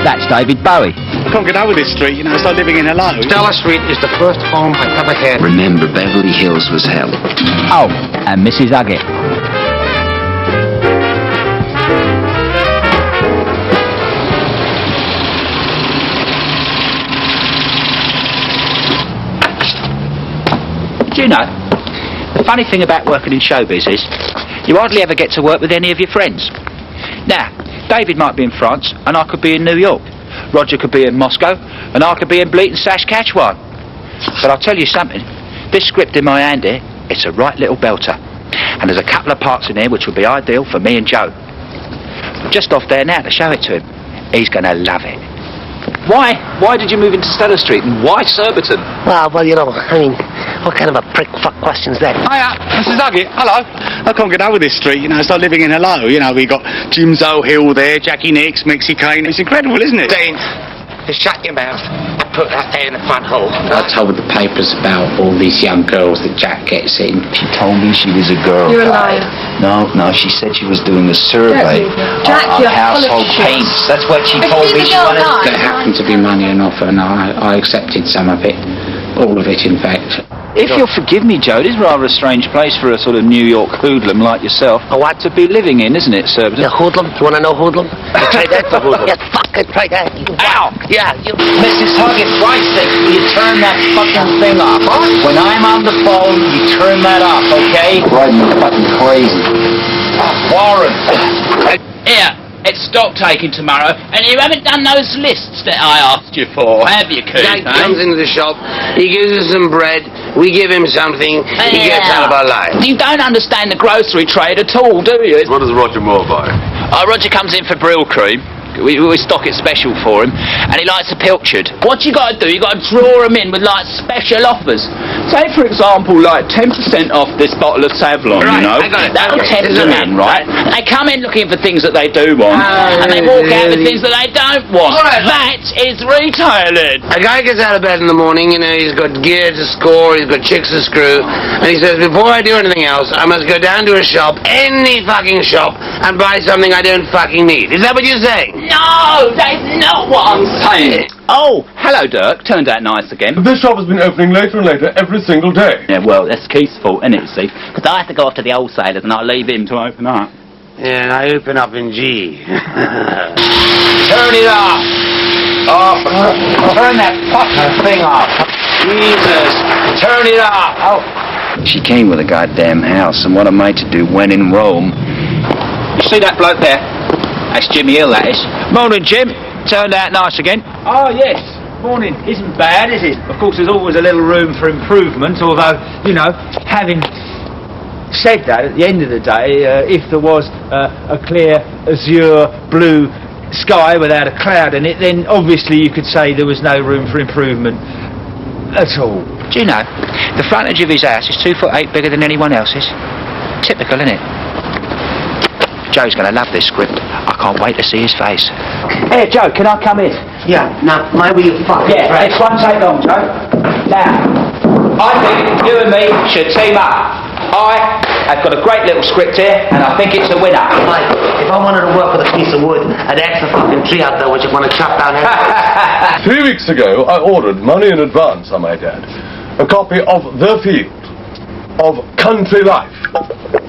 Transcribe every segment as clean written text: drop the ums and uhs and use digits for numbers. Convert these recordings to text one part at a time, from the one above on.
That's David Bowie. I can't get over this street, you know, it's like living in Hello. Stella Street is the first home I ever had. Remember, Beverly Hills was hell. Oh, and Mrs. Uggett. Do you know, the funny thing about working in showbiz is you hardly ever get to work with any of your friends. Now, David might be in France and I could be in New York. Roger could be in Moscow and I could be in Bleaton, Saskatchewan. But I'll tell you something, this script in my hand here, it's a right little belter. And there's a couple of parts in here which would be ideal for me and Joe. I'm just off there now to show it to him. He's going to love it. Why did you move into Stella Street and why Surbiton? Well, you know, I mean, what kind of a prick fuck question's that? Hiya, Mrs. Uggett, hello. I can't get over this street, you know, it's like living in Hello. You know, we got Jim Hill there, Jackie Nix, Mexi Kane. It's incredible, isn't it? Dean, just shut your mouth and put that there in the front hall. I told the papers about all these young girls that Jack gets in. She told me she was a girl. You're a liar. No, she said she was doing a survey Jack, on you're household full of shit. paints. That's what she told me. She wanted. There happened to be money and offer, and I accepted some of it. All of it, in fact. If you'll forgive me, Joe, it is rather a strange place for a sort of New York hoodlum like yourself to be living in, isn't it, Surbiton? Yeah, hoodlum? You want to know hoodlum? You try that for hoodlum. Yeah, fucking try that. Ow! Yeah, you... Mrs. Huggett, Christ's sake, will you turn that fucking thing off? When I'm on the phone, you turn that off, okay? Driving me fucking crazy. Warren! Here, it's stock taking tomorrow, and you haven't done those lists that I asked you for, have you, Coot? Jack comes into the shop, he gives us some bread, we give him something, he gets out of our life. You don't understand the grocery trade at all, do you? What does Roger Moore buy? Roger comes in for brill cream. We stock it special for him, and he likes a pilchard. What you got to do, you got to draw him in with like special offers. Say, for example, like 10% off this bottle of Savlon, Right, you know. I got it. That'll Okay. tempt them in, right? They come in looking for things that they do want, and they walk out with things that they don't want. All right. That is retailing. A guy gets out of bed in the morning, you know, he's got gear to score, he's got chicks to screw, and he says, before I do anything else, I must go down to a shop, any fucking shop, and buy something I don't fucking need. Is that what you're saying? No, that's not what I'm saying. Oh, hello, Dirk. Turned out nice again. This shop has been opening later and later every single day. Yeah, well, that's Keith's fault, isn't it, see? Because I have to go off to the wholesalers and I leave him to open up. Yeah, and I open up in G. Turn it off! Oh, turn that fucking thing off. Jesus, turn it off. Oh. She came with a goddamn house, and what am I to do when in Rome? You see that bloke there? That's Jimmy Hill, that is. Morning, Jim. Turned out nice again. Oh, yes. Morning. Isn't bad, is it? Of course, there's always a little room for improvement, although, you know, having said that, at the end of the day, if there was a clear azure blue sky without a cloud in it, then obviously you could say there was no room for improvement at all. Do you know, the frontage of his house is 2'8" bigger than anyone else's. Typical, isn't it? Joe's going to love this script. I can't wait to see his face. Hey, Joe, can I come in? Yeah, now, mind where you fuck. Yeah, right? this won't take long, Joe. Now, I think you and me should team up. I've got a great little script here, and I think it's a winner. Mike, if I wanted to work with a piece of wood, an extra fucking tree out there which you want to chop down every 3 weeks ago, I ordered, money in advance, I might add, a copy of The Field, of Country Life,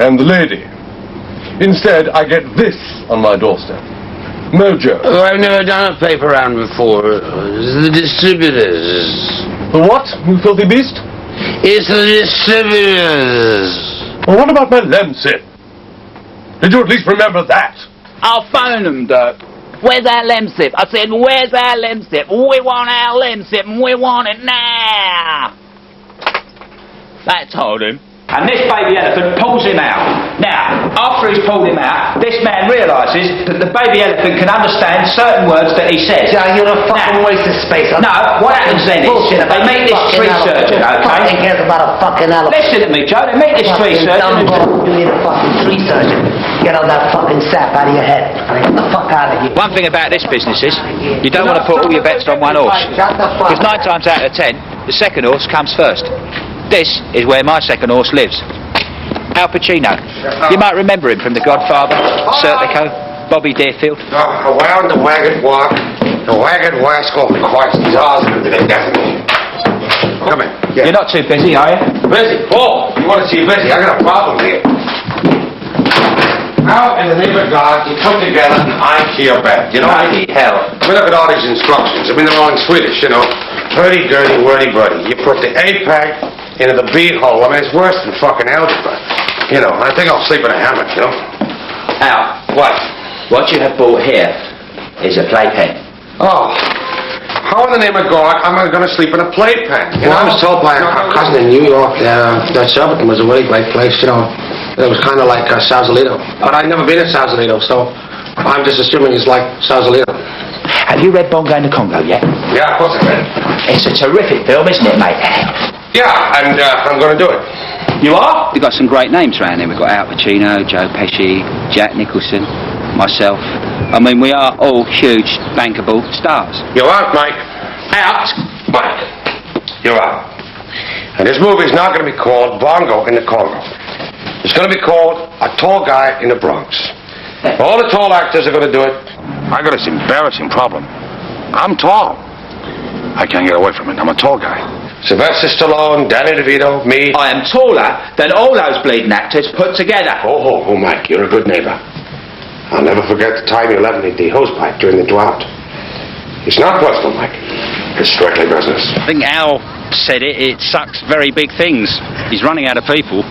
and The Lady. Instead, I get this on my doorstep. Mojo. Oh, I've never done a paper round before. It's the distributors. The what, you filthy beast? It's the distributors. Well, what about my Lemsip? Did you at least remember that? I'll phone them, Dirk. Where's our Lemsip? I said, where's our Lemsip? We want our Lemsip, and we want it now. That told him. And this baby elephant pulls him out. Now, after he's pulled him out, this man realises that the baby elephant can understand certain words that he says. Yeah, you're a fucking waste of space. No, what happens then is, they meet this tree surgeon, okay? Fucking cares about a fucking elephant. Listen to me, Joe, they meet this tree surgeon. You need a fucking tree surgeon. Get all that fucking sap out of your head. Get the fuck out of here. One thing about this business is, you don't want to put all your bets on one horse. Because 9 times out of 10, the second horse comes first. This is where my second horse lives. Al Pacino. You might remember him from The Godfather, Serpico, Bobby Deerfield. Around the wagon walk. The wagon rascal requires $2,000 into the definitely. Come in. You're not too busy, are you? Busy? Paul, you want to see busy? I got a problem here. How in the name of God you come together and IKEA your bed? You know, Bloody hell. I mean, look at all these instructions. I mean, they're all in Swedish, you know. Hurdy-gurdy, wordy-burdy. You put the A peg into the B hole. I mean, it's worse than fucking algebra. You know, I think I'll sleep in a hammock, you know. Al, What? what you have bought here is a playpen. Oh. How in the name of God am I going to sleep in a playpen? You know? I was told by a cousin in New York that Surbiton was a really great place, you know. It was kind of like Sausalito. But I'd never been to Sausalito, so I'm just assuming it's like Sausalito. Have you read Bongo and the Congo yet? Yeah, of course I read it. It's a terrific film, isn't it, mate? Yeah, and I'm going to do it. You are? We've got some great names around here. We've got Al Pacino, Joe Pesci, Jack Nicholson, myself. I mean, we are all huge, bankable stars. You're out, Mike. Out, Mike. You're out. And this movie's not going to be called Bongo in the Congo. It's going to be called A Tall Guy in the Bronx. All the tall actors are going to do it. I got this embarrassing problem. I'm tall. I can't get away from it. I'm a tall guy. Sylvester Stallone, Danny DeVito, me. I am taller than all those bleeding actors put together. Oh, Mike, you're a good neighbor. I'll never forget the time you left me the hosepipe during the drought. It's not personal, Mike. It's strictly business. I think Al said it. It sucks very big things. He's running out of people.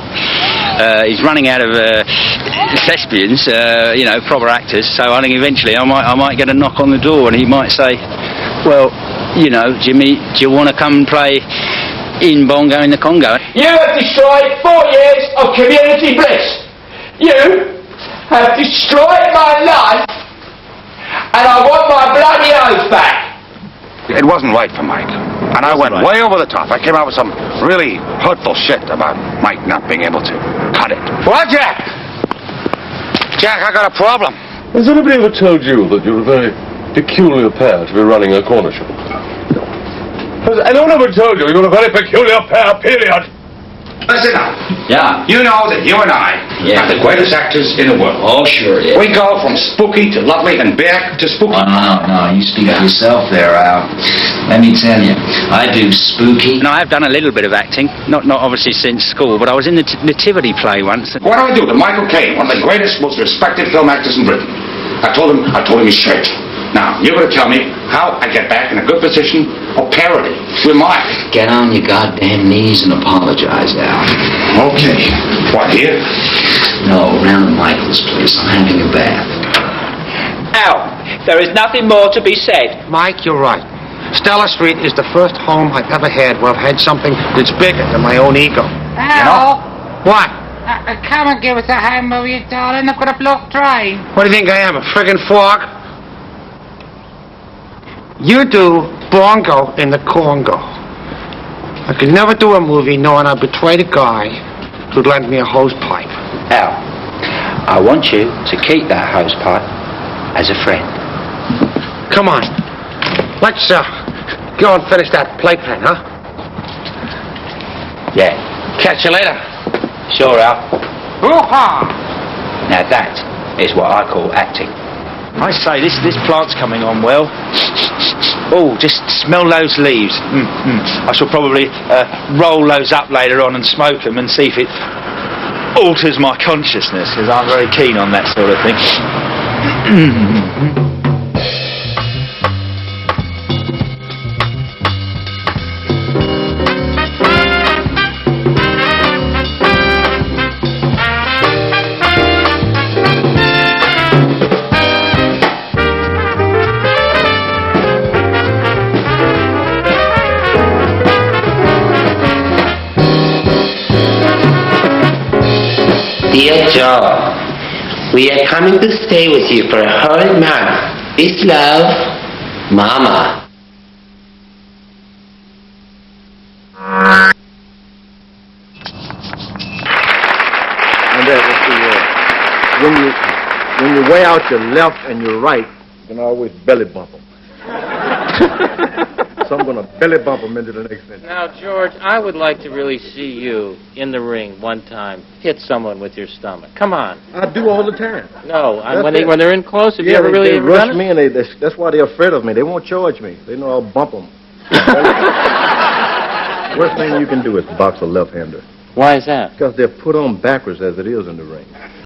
He's running out of thespians, you know, proper actors. So I think eventually I might get a knock on the door, and he might say, "Well, you know, Jimmy, do you want to come and play in Bongo in the Congo?" You have destroyed 4 years of community bliss. You have destroyed my life, and I want my bloody hose back. It wasn't right for Mike. And I went way over the top. I came out with some really hurtful shit about Mike not being able to cut it. What, Jack? Jack, I got a problem. Has anybody ever told you that you're a very peculiar pair to be running a corner shop? Has anyone ever told you you're a very peculiar pair, period? Listen up. Yeah. You know that you and I are the greatest actors in the world. Oh, sure, yeah. We go from spooky to lovely and back to spooky. No, you speak of yourself there, Al. Let me tell you, I do spooky. And I have done a little bit of acting, not obviously since school, but I was in the Nativity play once. What do I do to Michael Caine, one of the greatest, most respected film actors in Britain? I told him he's shit. Now, you're going to tell me how I get back in a good position of parody with Mike. Get on your goddamn knees and apologize, Al. Okay. What, here? No, round at Michael's place. I'm having a bath. Al, there is nothing more to be said. Mike, you're right. Stella Street is the first home I've ever had where I've had something that's bigger than my own ego. Al, What? come and give us a hand, will you, darling? I've got a blocked train. What do you think I am, a friggin' frog? You do Bongo in the Congo. I could never do a movie knowing I betrayed a guy who'd lent me a hose pipe. Al, I want you to keep that hose pipe as a friend. Come on. Let's go and finish that playpen, huh? Yeah. Catch you later. Sure, Al. Hoo-ha! Now that is what I call acting. I say, this plant's coming on well. Oh, just smell those leaves. I shall probably roll those up later on and smoke them and see if it alters my consciousness, because I'm very keen on that sort of thing. Dear Joe, we are coming to stay with you for a whole month. With love, Mama. And when you weigh out your left and your right, you can always belly bump them. I'm going to belly bump them into the next minute. Now, George, I would like to really see you in the ring one time hit someone with your stomach. Come on. I do all the time. No, when they're in close, have you ever they really ever rush done it? me, and that's why they're afraid of me. They won't charge me. They know I'll bump them. Worst thing you can do is box a left-hander. Why is that? Because they're put on backwards as it is in the ring.